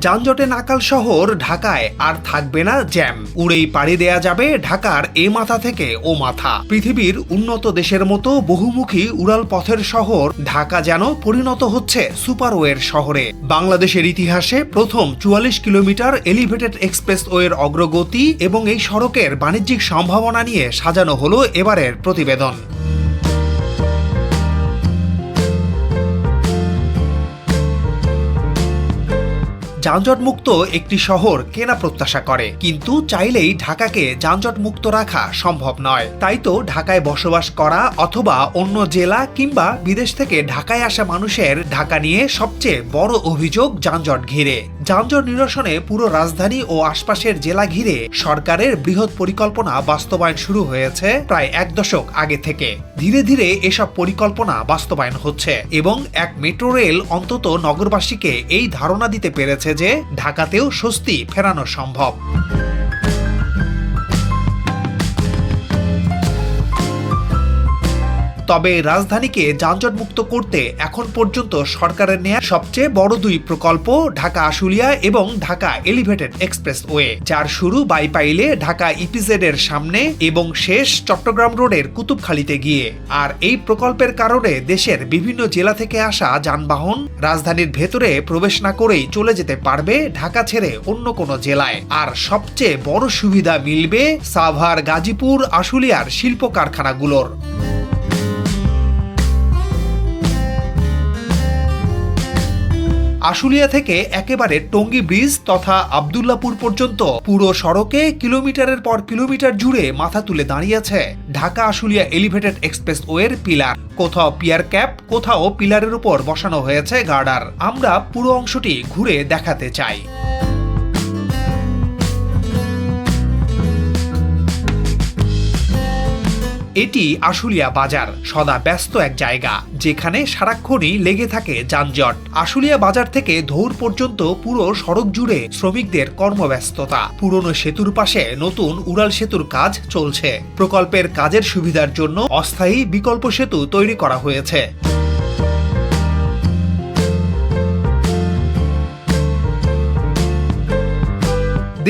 যানজটে নাকাল শহর ঢাকায় আর থাকবে না জ্যাম। উড়েই পাড়ি দেয়া যাবে ঢাকার এ মাথা থেকে ও মাথা। পৃথিবীর উন্নত দেশের মতো বহুমুখী উড়াল পথের শহর ঢাকা যেন পরিণত হচ্ছে সুপারওয়ের শহরে। বাংলাদেশের ইতিহাসে প্রথম ৪৪ কিলোমিটার এলিভেটেড এক্সপ্রেসওয়ের অগ্রগতি এবং এই সড়কের বাণিজ্যিক সম্ভাবনা নিয়ে সাজানো হলো এবারের প্রতিবেদন। যানজট মুক্ত একটি শহর কেনা প্রত্যাশা করে, কিন্তু চাইলেই ঢাকাকে যানজট মুক্ত রাখা সম্ভব নয়। তাই তো ঢাকায় বসবাস করা অথবা অন্য জেলা কিংবা বিদেশ থেকে ঢাকায় আসা মানুষের ঢাকা নিয়ে সবচেয়ে বড় অভিযোগ যানজট ঘিরে। যানজট নিরসনে পুরো রাজধানী ও আশপাশের জেলা ঘিরে সরকারের বৃহৎ পরিকল্পনা বাস্তবায়ন শুরু হয়েছে প্রায় ১ দশক আগে থেকে। ধীরে ধীরে এসব পরিকল্পনা বাস্তবায়ন হচ্ছে এবং এক মেট্রো রেল অন্তত নগরবাসীকে এই ধারণা দিতে পেরেছে যে ঢাকাতেও স্বস্তি ফেরানো সম্ভব। তবে রাজধানীকে যানজট মুক্ত করতে এখন পর্যন্ত সরকারের নেয়া সবচেয়ে বড় ২ প্রকল্প ঢাকা আশুলিয়া এবং ঢাকা এলিভেটেড এক্সপ্রেসওয়ে, যার শুরু বাইপাইলে ঢাকা ইপিজেড এর সামনে এবং শেষ চট্টগ্রাম রোডের কুতুবখালীতে গিয়ে। আর এই প্রকল্পের কারণে দেশের বিভিন্ন জেলা থেকে আসা যানবাহন রাজধানীর ভেতরে প্রবেশ না করেই চলে যেতে পারবে ঢাকা ছেড়ে অন্য কোনো জেলায়। আর সবচেয়ে বড় সুবিধা মিলবে সাভার, গাজীপুর, আশুলিয়ার শিল্প কারখানাগুলোর। আশুলিয়া থেকে একেবারে টঙ্গী ব্রিজ তথা আব্দুল্লাপুর পর্যন্ত পুরো সড়কে কিলোমিটারের পর কিলোমিটার জুড়ে মাথা তুলে দাঁড়িয়েছে ঢাকা আশুলিয়া এলিভেটেড এক্সপ্রেসওয়ের পিলার। কোথাও পিয়ার ক্যাপ, কোথাও পিলারের উপর বসানো হয়েছে গার্ডার। আমরা পুরো অংশটি ঘুরে দেখাতে চাই। এটি আশুলিয়া বাজার, সদা ব্যস্ত এক জায়গা যেখানে সারাক্ষণই লেগে থাকে যানজট। আশুলিয়া বাজার থেকে ধৌর পর্যন্ত পুরো সড়ক জুড়ে শ্রমিকদের কর্মব্যস্ততা। পুরনো সেতুর পাশে নতুন উড়াল সেতুর কাজ চলছে। প্রকল্পের কাজের সুবিধার জন্য অস্থায়ী বিকল্প সেতু তৈরি করা হয়েছে।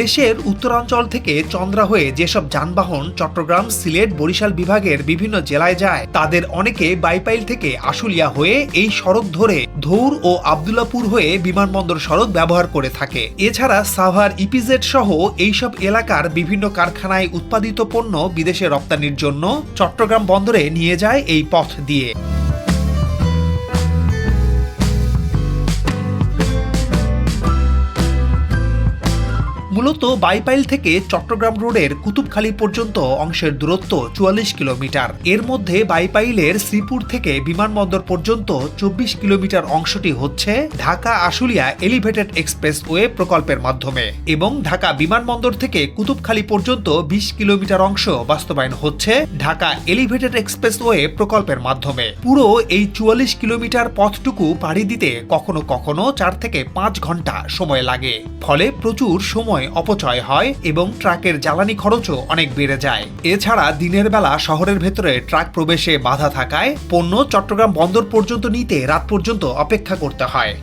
দেশের উত্তরাঞ্চল থেকে চন্দ্রা হয়ে যেসব যানবাহন চট্টগ্রাম, সিলেট, বরিশাল বিভাগের বিভিন্ন জেলায় যায়, তাদের অনেকে বাইপাইল থেকে আশুলিয়া হয়ে এই সড়ক ধরে ধৌর ও আব্দুল্লাপুর হয়ে বিমানবন্দর সড়ক ব্যবহার করে থাকে। এছাড়া সাভার, ইপিজেড সহ এইসব এলাকার বিভিন্ন কারখানায় উৎপাদিত পণ্য বিদেশে রপ্তানির জন্য চট্টগ্রাম বন্দরে নিয়ে যায় এই পথ দিয়ে। মূলত বাইপাইল থেকে চট্টগ্রাম রোডের কুতুবখালী পর্যন্ত অংশের দূরত্ব ৪৪ কিলোমিটার। এর মধ্যে বাইপাইলের শ্রীপুর থেকে বিমানবন্দর পর্যন্ত ২৪ কিলোমিটার অংশটি হচ্ছে ঢাকা আশুলিয়া এলিভেটেড এক্সপ্রেসওয়ে প্রকল্পের মাধ্যমে এবং ঢাকা বিমানবন্দর থেকে কুতুবখালী পর্যন্ত ২০ কিলোমিটার অংশ বাস্তবায়ন হচ্ছে ঢাকা এলিভেটেড এক্সপ্রেসওয়ে প্রকল্পের মাধ্যমে। পুরো এই ৪৪ কিলোমিটার পথটুকু পাড়ি দিতে কখনো কখনো ৪ থেকে ৫ ঘন্টা সময় লাগে। ফলে প্রচুর সময় অপচয় হয় এবং ট্রাকের জ্বালানি খরচও অনেক বেড়ে যায়। এছাড়া দিনের বেলা শহরের ভেতরে ট্রাক প্রবেশে বাধা থাকায় পণ্য চট্টগ্রাম বন্দর পর্যন্ত নিতে রাত পর্যন্ত অপেক্ষা করতে হয়।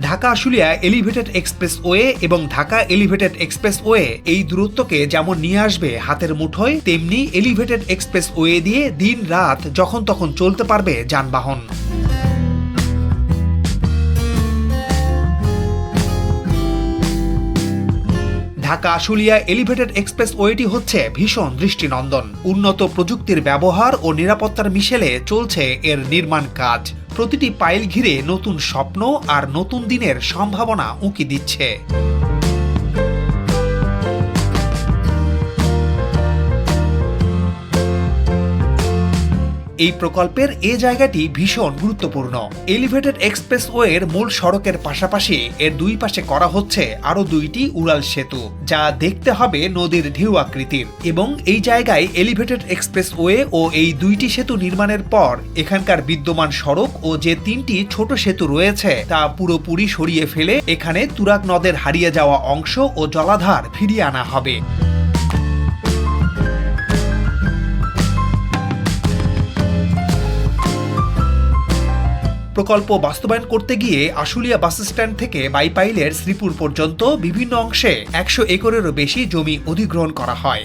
ঢাকা আশুলিয়া এলিভেটেড এক্সপ্রেসওয়ে এবং ঢাকা এলিভেটেড এক্সপ্রেসওয়ে এই দূরত্বকে যেমন নিয়ে আসবে হাতের মুঠোয়, তেমনি এলিভেটেড এক্সপ্রেসওয়ে দিয়ে দিন রাত যখন তখন চলতে পারবে যানবাহন। ঢাকা আশুলিয়া এলিভেটেড এক্সপ্রেসওয়েটি হচ্ছে ভীষণ দৃষ্টিনন্দন। উন্নত প্রযুক্তির ব্যবহার ও নিরাপত্তার মিশেলে চলছে এর নির্মাণ কাজ। প্রতিটি পাইল ঘিরে নতুন স্বপ্ন আর নতুন দিনের সম্ভাবনা উঁকি দিচ্ছে। এই প্রকল্পের এ জায়গাটি ভীষণ গুরুত্বপূর্ণ। এলিভেটেড এক্সপ্রেসওয়ের মূল সড়কের পাশাপাশি এর দুই পাশে করা হচ্ছে আরো ২টি উড়াল সেতু, যা দেখতে হবে নদীর ঢেউ আকৃতির। এবং এই জায়গায় এলিভেটেড এক্সপ্রেসওয়ে ও এই ২টি সেতু নির্মাণের পর এখানকার বিদ্যমান সড়ক ও যে ৩টি ছোট সেতু রয়েছে তা পুরোপুরি সরিয়ে ফেলে এখানে তুরাগ নদের হারিয়ে যাওয়া অংশ ও জলাধার ফিরিয়ে আনা হবে। প্রকল্প বাস্তবায়ন করতে গিয়ে আশুলিয়া বাস স্ট্যান্ড থেকে বাইপাইলের শ্রীপুর পর্যন্ত বিভিন্ন অংশে 100 একরেরও বেশি জমি অধিগ্রহণ করা হয়।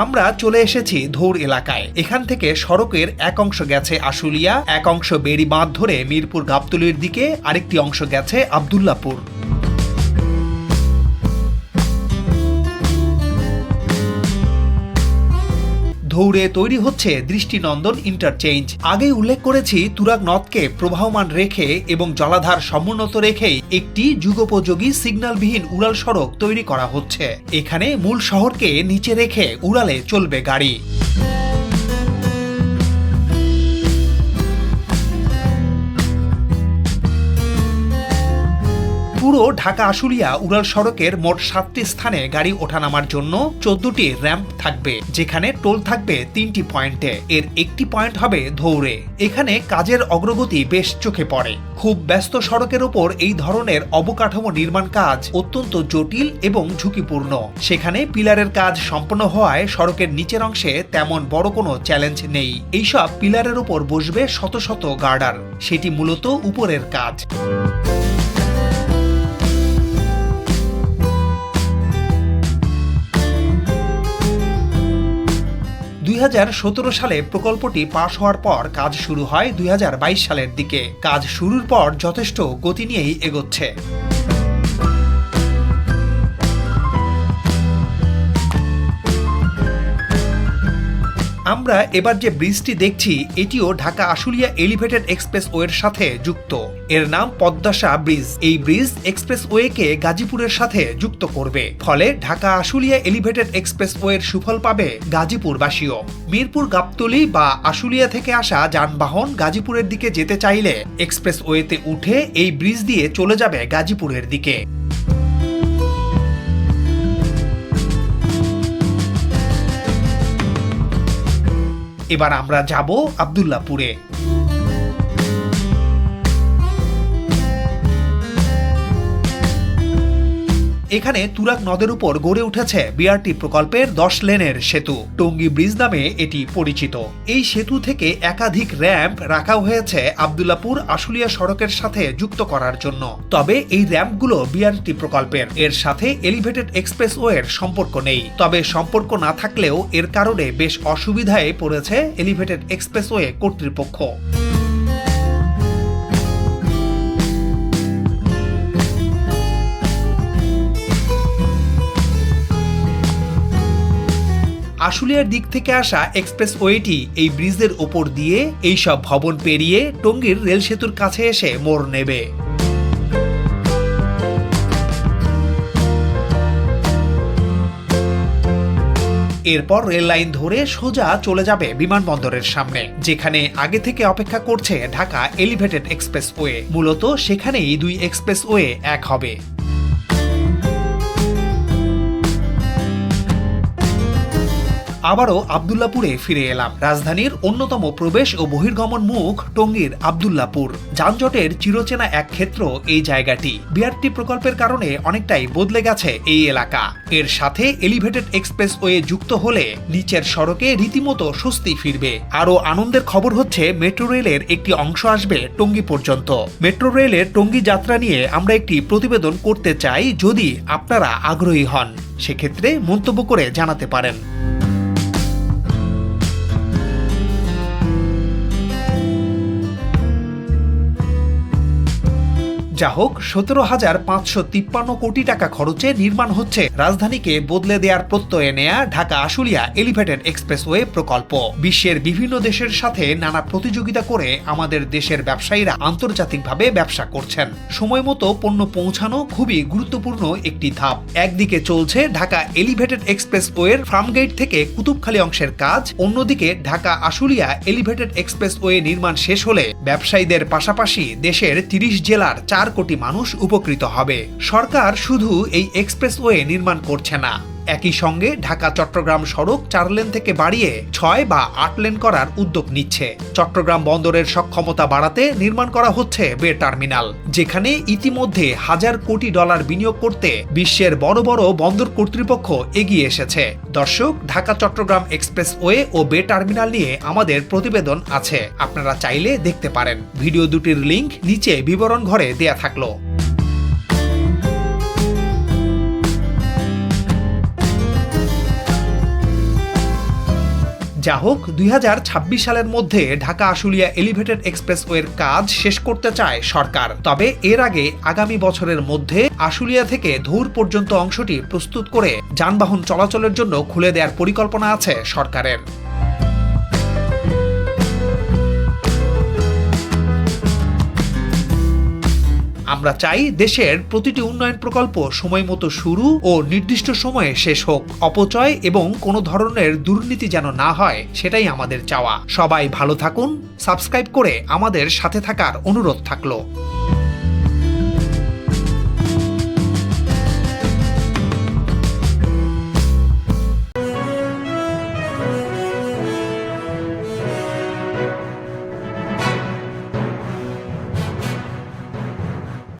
আমরা চলে এসেছি ধৌর এলাকায়। এখান থেকে সড়কের এক অংশ গেছে আশুলিয়া, এক অংশ বেড়ি বাঁধ ধরে মিরপুর গাবতলীর দিকে, আরেকটি অংশ গেছে আব্দুল্লাপুর। ধৌরে তৈরি হচ্ছে দৃষ্টিনন্দন ইন্টারচেঞ্জ। আগেই উল্লেখ করেছি তুরাগ নদকে প্রবাহমান রেখে এবং জলাধার সমুন্নত রেখেই একটি যুগোপযোগী সিগন্যালবিহীন উড়াল সড়ক তৈরি করা হচ্ছে। এখানে মূল শহরকে নিচে রেখে উড়ালে চলবে গাড়ি। পুরো ঢাকা আশুলিয়া উড়াল সড়কের মোট 7টি স্থানে গাড়ি ওঠানামার জন্য 14টি র্যাম্প থাকবে, যেখানে টোল থাকবে 3টি পয়েন্টে। এর একটি পয়েন্ট হবে ধৌরে। এখানে কাজের অগ্রগতি বেশ চোখে পড়ে। খুব ব্যস্ত সড়কের উপর এই ধরনের অবকাঠামো নির্মাণ কাজ অত্যন্ত জটিল এবং ঝুঁকিপূর্ণ। সেখানে পিলারের কাজ সম্পন্ন হওয়ায় সড়কের নিচের অংশে তেমন বড় কোনো চ্যালেঞ্জ নেই। এইসব পিলারের উপর বসবে শত শত গার্ডার, সেটি মূলত উপরের কাজ। 2017 সালে প্রকল্পটি পাশ হওয়ার পর কাজ শুরু হয় 2022 সালের দিকে। কাজ শুরুর পর যথেষ্ট গতি নিয়েই এগোচ্ছে। আমরা এবার যে ব্রিজটি দেখছি এটিও ঢাকা আশুলিয়া এলিভেটেড এক্সপ্রেসওয়ের সাথে যুক্ত। এর নাম পদ্মাশা ব্রিজ। এই ব্রিজ এক্সপ্রেসওয়েকে গাজীপুরের সাথে যুক্ত করবে, ফলে ঢাকা আশুলিয়া এলিভেটেড এক্সপ্রেসওয়ের সুফল পাবে গাজীপুরবাসীও। মিরপুর গাবতলী বা আশুলিয়া থেকে আসা যানবাহন গাজীপুরের দিকে যেতে চাইলে এক্সপ্রেসওয়েতে উঠে এই ব্রিজ দিয়ে চলে যাবে গাজীপুরের দিকে। এবার আমরা যাব আব্দুল্লাপুরে। এখানে তুরাগ নদের উপর গড়ে উঠেছে বিআরটি প্রকল্পের 10 লেনের সেতু। টঙ্গী ব্রিজ নামে এটি পরিচিত। এই সেতু থেকে একাধিক র্যাম্প রাখা হয়েছে আব্দুল্লাপুর আশুলিয়া সড়কের সাথে যুক্ত করার জন্য। তবে এই র্যাম্পগুলো বিআরটি প্রকল্পের, এর সাথে এলিভেটেড এক্সপ্রেসওয়ের সম্পর্ক নেই। তবে সম্পর্ক না থাকলেও এর কারণে বেশ অসুবিধায় পড়েছে এলিভেটেড এক্সপ্রেসওয়ে কর্তৃপক্ষ। আশুলিয়ার দিক থেকে আসা এক্সপ্রেসওয়েটি এই ব্রিজের ওপর দিয়ে এই সব ভবন পেরিয়ে টঙ্গীর রেল সেতুর কাছে এসে মোড় নেবে। এরপর রেল লাইন ধরে সোজা চলে যাবে বিমানবন্দরের সামনে, যেখানে আগে থেকে অপেক্ষা করছে ঢাকা এলিভেটেড এক্সপ্রেসওয়ে। মূলত সেখানেই দুই এক্সপ্রেসওয়ে এক হবে। আবারও আব্দুল্লাপুরে ফিরে এলাম। রাজধানীর অন্যতম প্রবেশ ও বহির্গমন মুখ টঙ্গীর আব্দুল্লাপুর। যানজটের চিরচেনা এক ক্ষেত্র এই জায়গাটি। বিআরটি প্রকল্পের কারণে অনেকটাই বদলে গেছে এই এলাকা। এর সাথে এলিভেটেড এক্সপ্রেসওয়ে যুক্ত হলে নিচের সড়কে রীতিমতো স্বস্তি ফিরবে। আরও আনন্দের খবর হচ্ছে মেট্রো রেলের একটি অংশ আসবে টঙ্গী পর্যন্ত। মেট্রো রেলের টঙ্গী যাত্রা নিয়ে আমরা একটি প্রতিবেদন করতে চাই। যদি আপনারা আগ্রহী হন সেক্ষেত্রে মন্তব্য করে জানাতে পারেন। যা হোক, 17,553 কোটি টাকা খরচে নির্মাণ হচ্ছে রাজধানীকে বদলে দেওয়ার প্রত্যয়ে নেয়া ঢাকা আশুলিয়া এলিভেটেড এক্সপ্রেসওয়ে প্রকল্প। বিশ্বের বিভিন্ন দেশের সাথে নানা প্রতিযোগিতা করে আমাদের দেশের ব্যবসায়ীরা আন্তর্জাতিকভাবে ব্যবসা করছেন। সময় মতো পণ্য পৌঁছানো খুবই গুরুত্বপূর্ণ একটি ধাপ। একদিকে চলছে ঢাকা এলিভেটেড এক্সপ্রেসওয়ের ফার্মগেট থেকে কুতুবখালী অংশের কাজ, অন্যদিকে ঢাকা আশুলিয়া এলিভেটেড এক্সপ্রেসওয়ে নির্মাণ শেষ হলে ব্যবসায়ীদের পাশাপাশি দেশের 30 জেলার 4 কোটি মানুষ উপকৃত হবে। সরকার শুধু এই এক্সপ্রেসওয়ে নির্মাণ করছে না, একই সঙ্গে ঢাকা চট্টগ্রাম সড়ক 4 লেন থেকে বাড়িয়ে 6 বা 8 লেন করার উদ্যোগ নিচ্ছে। চট্টগ্রাম বন্দরের সক্ষমতা বাড়াতে নির্মাণ করা হচ্ছে বে টার্মিনাল, যেখানে ইতিমধ্যে হাজার কোটি ডলার বিনিয়োগ করতে বিশ্বের বড় বড় বন্দর কর্তৃপক্ষ এগিয়ে এসেছে। দর্শক, ঢাকা চট্টগ্রাম এক্সপ্রেসওয়ে ও বে টার্মিনাল নিয়ে আমাদের প্রতিবেদন আছে, আপনারা চাইলে দেখতে পারেন। ভিডিও দুটির লিংক নিচে বিবরণ ঘরে দেয়া থাকলো। যা হোক, 2026 সালের মধ্যে ঢাকা আশুলিয়া এলিভেটেড এক্সপ্রেসওয়ের কাজ শেষ করতে চায় সরকার। তবে এর আগে আগামী বছরের মধ্যে আশুলিয়া থেকে ধৌর পর্যন্ত অংশটি প্রস্তুত করে যানবাহন চলাচলের জন্য খুলে দেওয়ার পরিকল্পনা আছে সরকারের। আমরা চাই দেশের প্রতিটি উন্নয়ন প্রকল্প সময়মতো শুরু ও নির্দিষ্ট সময়ে শেষ হোক। অপচয় এবং কোনো ধরনের দুর্নীতি যেন না হয়, সেটাই আমাদের চাওয়া। সবাই ভালো থাকুন। সাবস্ক্রাইব করে আমাদের সাথে থাকার অনুরোধ থাকলো।